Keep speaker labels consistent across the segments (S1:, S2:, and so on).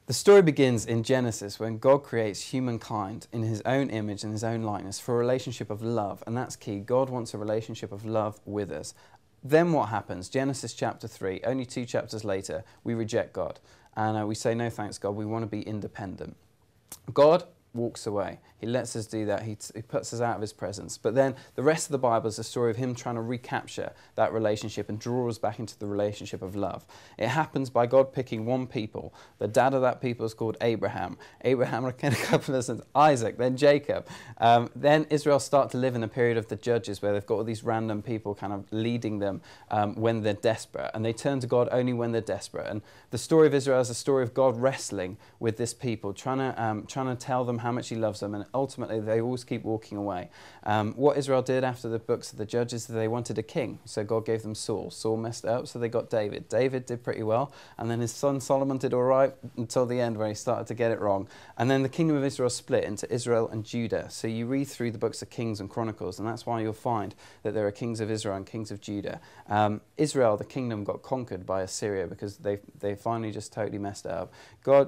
S1: The story begins in Genesis when God creates humankind in his own image and his own likeness for a relationship of love, and that's key. God wants a relationship of love with us. Then what happens? Genesis chapter 3, only 2 chapters later, we reject God. And we say, no thanks, God, we want to be independent. God walks away. He lets us do that. He puts us out of his presence. But then the rest of the Bible is a story of him trying to recapture that relationship and draw us back into the relationship of love. It happens by God picking one people. The dad of that people is called Abraham. Abraham, a couple of sons, Isaac, then Jacob. Then Israel start to live in a period of the judges where they've got all these random people kind of leading them when they're desperate. And they turn to God only when they're desperate. And the story of Israel is a story of God wrestling with this people, trying to tell them how much he loves them, and ultimately they always keep walking away. What Israel did after the books of the Judges, they wanted a king, so God gave them Saul. Saul messed up, so they got David. David did pretty well, and then his son Solomon did all right until the end where he started to get it wrong. And then the kingdom of Israel split into Israel and Judah. So you read through the books of Kings and Chronicles, and that's why you'll find that there are kings of Israel and kings of Judah. Israel, the kingdom, got conquered by Assyria because they finally just totally messed it up.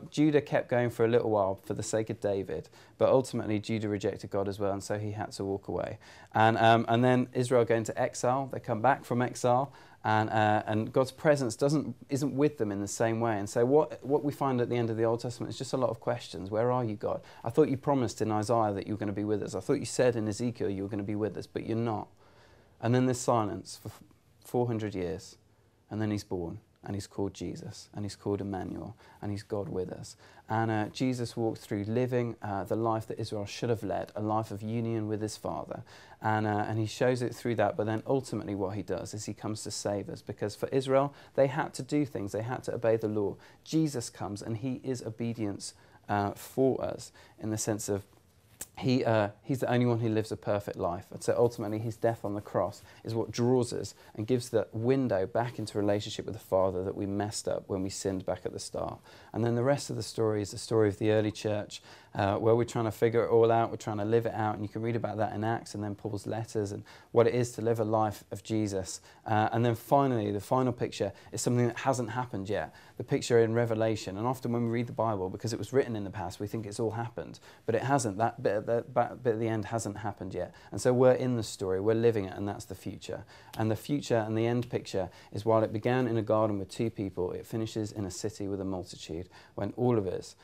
S1: Judah kept going for a little while for the sake of David, but ultimately Judah rejected God as well, and so he had to walk away. And then Israel go into exile. They come back from exile, and God's presence isn't with them in the same way. And so what we find at the end of the Old Testament is just a lot of questions. Where are you, God? I thought you promised in Isaiah that you were going to be with us. I thought you said in Ezekiel you were going to be with us, but you're not. And then there's silence for 400 years, and then he's born. And he's called Jesus, and he's called Emmanuel, and he's God with us. And Jesus walked through living the life that Israel should have led, a life of union with his Father. And he shows it through that, but then ultimately what he does is he comes to save us, because for Israel, they had to do things, they had to obey the law. Jesus comes, and he is obedience for us, in the sense of he's the only one who lives a perfect life. And so ultimately his death on the cross is what draws us and gives the window back into relationship with the Father that we messed up when we sinned back at the start. And then the rest of the story is the story of the early church, where we're trying to figure it all out, we're trying to live it out, and you can read about that in Acts and then Paul's letters and what it is to live a life of Jesus. And then finally, the final picture is something that hasn't happened yet, the picture in Revelation. And often when we read the Bible, because it was written in the past, we think it's all happened, but it hasn't. That bit at the end hasn't happened yet. And so we're in the story, we're living it, and that's the future. And the future and the end picture is, while it began in a garden with 2 people, it finishes in a city with a multitude, when all of us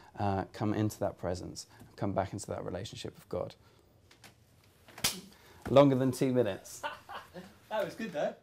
S1: come into that presence, come back into that relationship with God. Longer than 2 minutes.
S2: That was good though.